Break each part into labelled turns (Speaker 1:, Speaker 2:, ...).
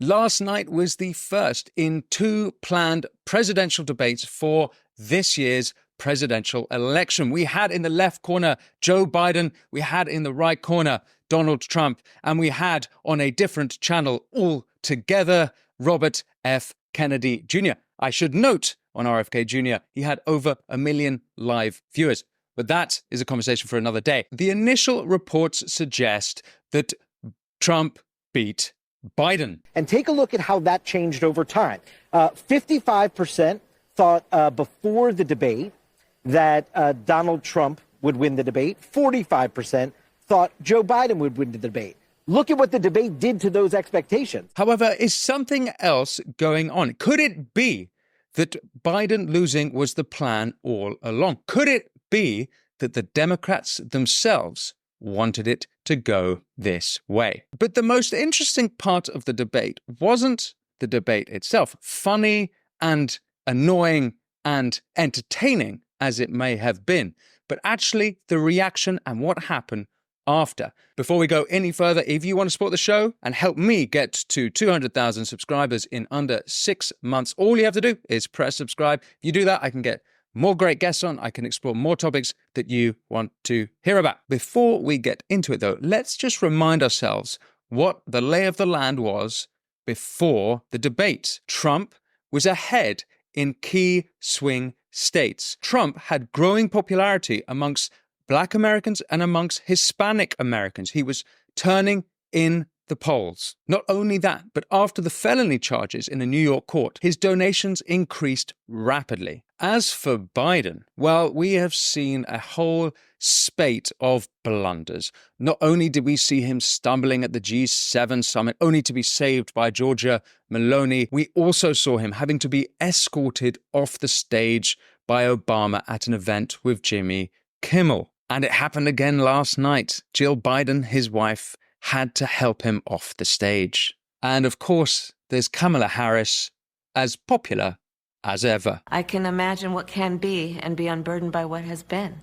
Speaker 1: Last night was the first in two planned presidential debates for this year's presidential election. We had in the left corner Joe Biden, we had in the right corner Donald Trump, and we had on a different channel altogether Robert F. Kennedy Jr. I should note on RFK Jr., he had over 1 million live viewers. But that is a conversation for another day. The initial reports suggest that Trump beat Biden.
Speaker 2: And take a look at how that changed over time. 55% thought before the debate that Donald Trump would win the debate. 45% thought Joe Biden would win the debate. Look at what the debate did to those expectations.
Speaker 1: However, is something else going on? Could it be that Biden losing was the plan all along? Could it be that the Democrats themselves wanted it to go this way? But the most interesting part of the debate wasn't the debate itself, funny and annoying and entertaining as it may have been, but actually the reaction and what happened after. Before we go any further, if you want to support the show and help me get to 200,000 subscribers in under 6 months, all you have to do is press subscribe. If you do that, I can get more great guests on. I can explore more topics that you want to hear about. Before we get into it, though, let's just remind ourselves what the lay of the land was before the debate. Trump was ahead in key swing states. Trump had growing popularity amongst Black Americans and amongst Hispanic Americans. He was turning in the polls. Not only that, but after the felony charges in a New York court, his donations increased rapidly. As for Biden, well, we have seen a whole spate of blunders. Not only did we see him stumbling at the G7 summit, only to be saved by Giorgia Meloni, we also saw him having to be escorted off the stage by Obama at an event with Jimmy Kimmel. And it happened again last night. Jill Biden, his wife, had to help him off the stage. And of course, there's Kamala Harris, as popular as ever.
Speaker 3: I can imagine what can be and be unburdened by what has been,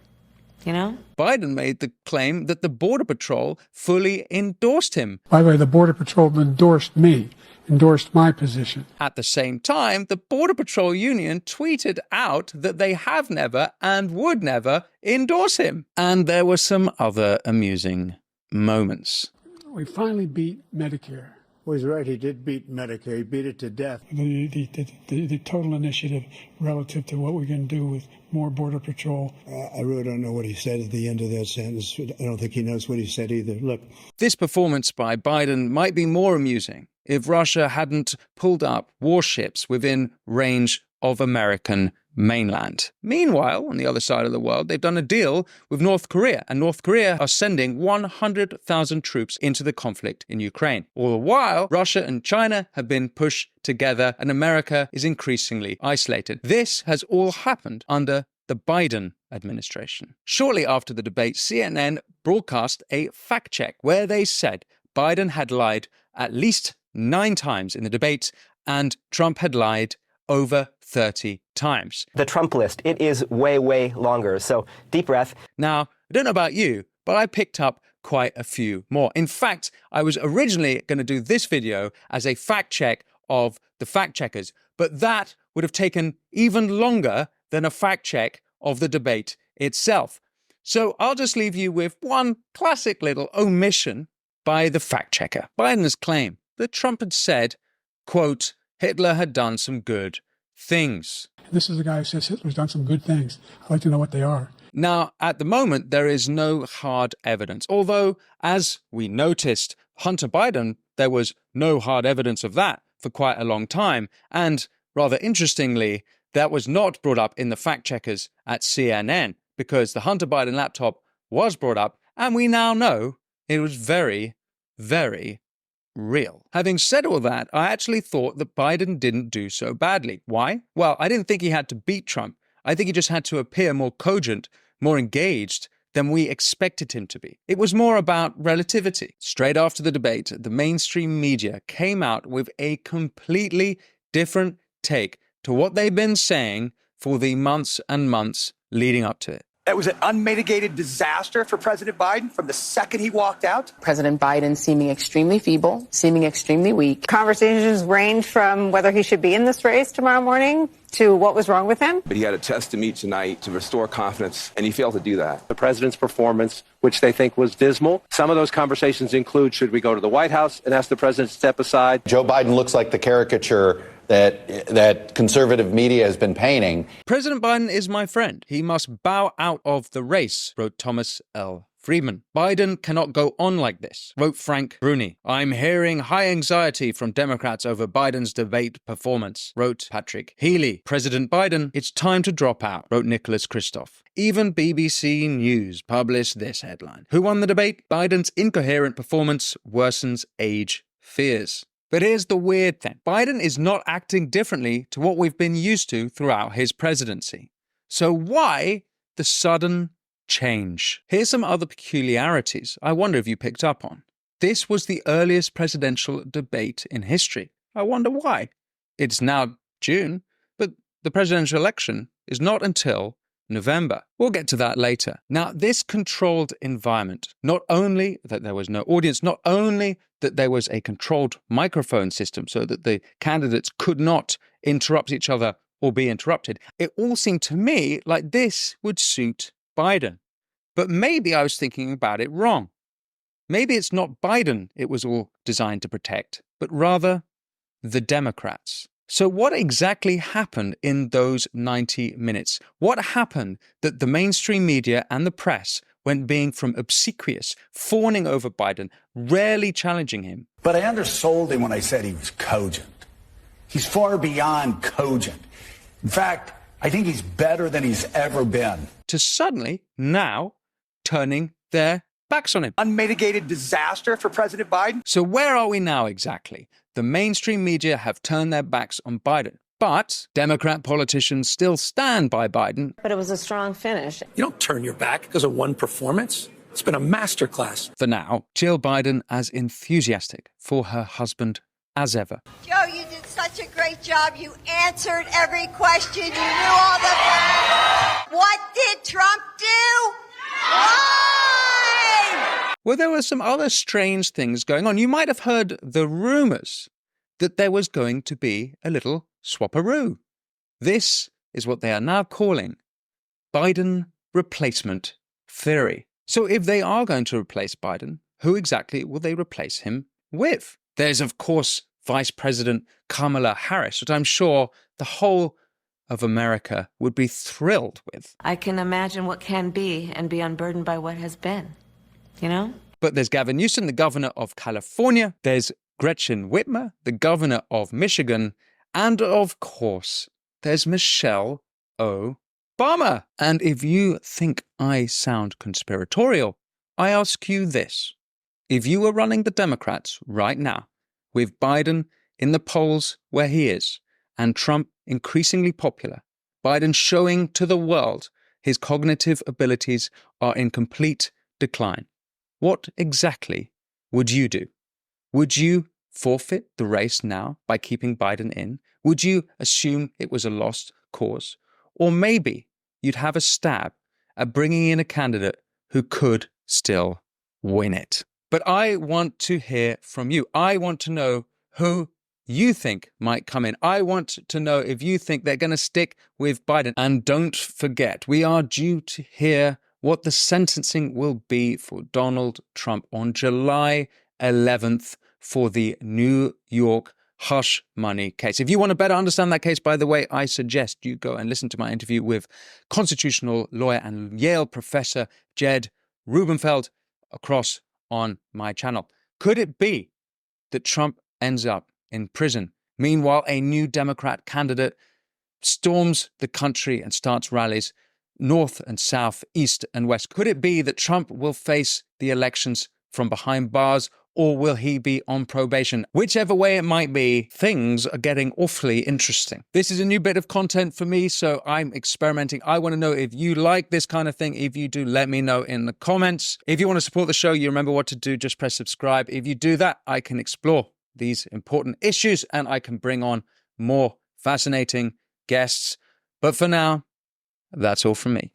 Speaker 3: you know?
Speaker 1: Biden made the claim that the Border Patrol fully endorsed him.
Speaker 4: By the way, the Border Patrol endorsed me, endorsed my position.
Speaker 1: At the same time, the Border Patrol Union tweeted out that they have never and would never endorse him. And there were some other amusing moments.
Speaker 4: We finally beat Medicare.
Speaker 5: Well, he's right. He did beat Medicare. He beat it to death.
Speaker 4: The total initiative relative to what we're going to do with more Border Patrol.
Speaker 5: I really don't know what he said at the end of that sentence. I don't think he knows what he said either. Look.
Speaker 1: This performance by Biden might be more amusing if Russia hadn't pulled up warships within range of American mainland. Meanwhile, on the other side of the world, they've done a deal with North Korea, and North Korea are sending 100,000 troops into the conflict in Ukraine. All the while, Russia and China have been pushed together, and America is increasingly isolated. This has all happened under the Biden administration. Shortly after the debate, CNN broadcast a fact check where they said Biden had lied at least 9 times in the debate, and Trump had lied over 30 times.
Speaker 6: The Trump list, it is way, way longer. So deep breath.
Speaker 1: Now, I don't know about you, but I picked up quite a few more. In fact, I was originally going to do this video as a fact check of the fact checkers, but that would have taken even longer than a fact check of the debate itself. So I'll just leave you with one classic little omission by the fact checker. Biden's claim that Trump had said, quote, Hitler had done some good things.
Speaker 4: This is the guy who says Hitler's done some good things. I'd like to know what they are.
Speaker 1: Now, at the moment, there is no hard evidence. Although, as we noticed, Hunter Biden, there was no hard evidence of that for quite a long time. And rather interestingly, that was not brought up in the fact checkers at CNN because the Hunter Biden laptop was brought up. And we now know it was very, very real. Having said all that, I actually thought that Biden didn't do so badly. Why? Well, I didn't think he had to beat Trump. I think he just had to appear more cogent, more engaged than we expected him to be. It was more about relativity. Straight after the debate, the mainstream media came out with a completely different take to what they've been saying for the months and months leading up to it.
Speaker 7: That was an unmitigated disaster for President Biden from the second he walked out.
Speaker 8: President Biden seeming extremely feeble, seeming extremely weak.
Speaker 9: Conversations range from whether he should be in this race tomorrow morning to what was wrong with him.
Speaker 10: But he had a test to meet tonight to restore confidence, and he failed to do that.
Speaker 11: The president's performance, which they think was dismal. Some of those conversations include, should we go to the White House and ask the president to step aside?
Speaker 12: Joe Biden looks like the caricature that conservative media has been painting.
Speaker 1: President Biden is my friend. He must bow out of the race, wrote Thomas L. Friedman. Biden cannot go on like this, wrote Frank Bruni. I'm hearing high anxiety from Democrats over Biden's debate performance, wrote Patrick Healy. President Biden, it's time to drop out, wrote Nicholas Kristof. Even BBC News published this headline. Who won the debate? Biden's incoherent performance worsens age fears. But here's the weird thing. Biden is not acting differently to what we've been used to throughout his presidency. So why the sudden change? Here's some other peculiarities I wonder if you picked up on. This was the earliest presidential debate in history. I wonder why. It's now June, but the presidential election is not until November. We'll get to that later. Now, this controlled environment, not only that there was no audience, not only that there was a controlled microphone system so that the candidates could not interrupt each other or be interrupted, it all seemed to me like this would suit Biden. But maybe I was thinking about it wrong. Maybe it's not Biden it was all designed to protect, but rather the Democrats. So what exactly happened in those 90 minutes? What happened that the mainstream media and the press went being from obsequious, fawning over Biden, rarely challenging him?
Speaker 13: But I undersold him when I said he was cogent. He's far beyond cogent. In fact, I think he's better than he's ever been.
Speaker 1: To suddenly, now, turning their backs on him.
Speaker 7: Unmitigated disaster for President Biden.
Speaker 1: So where are we now exactly? The mainstream media have turned their backs on Biden, but Democrat politicians still stand by Biden.
Speaker 3: But it was a strong finish.
Speaker 14: You don't turn your back because of one performance. It's been a masterclass.
Speaker 1: For now, Jill Biden as enthusiastic for her husband as ever.
Speaker 15: Joe, you did such a great job. You answered every question. You knew all the... What did Trump do? Why?
Speaker 1: Well, there were some other strange things going on. You might have heard the rumors that there was going to be a little swapperoo. This is what they are now calling Biden replacement theory. So if they are going to replace Biden, who exactly will they replace him with? There's, of course, Vice President Kamala Harris, which I'm sure the whole of America would be thrilled with.
Speaker 3: I can imagine what can be and be unburdened by what has been, you know?
Speaker 1: But there's Gavin Newsom, the governor of California. There's Gretchen Whitmer, the governor of Michigan. And of course, there's Michelle Obama. And if you think I sound conspiratorial, I ask you this. If you were running the Democrats right now, with Biden in the polls where he is, and Trump increasingly popular, Biden showing to the world his cognitive abilities are in complete decline, what exactly would you do? Would you forfeit the race now by keeping Biden in? Would you assume it was a lost cause? Or maybe you'd have a stab at bringing in a candidate who could still win it. But I want to hear from you. I want to know who you think might come in. I want to know if you think they're going to stick with Biden. And don't forget, we are due to hear what the sentencing will be for Donald Trump on July 11th for the New York hush money case. If you want to better understand that case, by the way, I suggest you go and listen to my interview with constitutional lawyer and Yale professor Jed Rubenfeld across on my channel. Could it be that Trump ends up in prison? Meanwhile, a new Democrat candidate storms the country and starts rallies north and south, east and west. Could it be that Trump will face the elections from behind bars, or will he be on probation? Whichever way it might be, things are getting awfully interesting. This is a new bit of content for me, so I'm experimenting. I want to know if you like this kind of thing. If you do, let me know in the comments. If you want to support the show, you remember what to do. Just press subscribe. If you do that, I can explore these important issues and I can bring on more fascinating guests. But for now, that's all from me.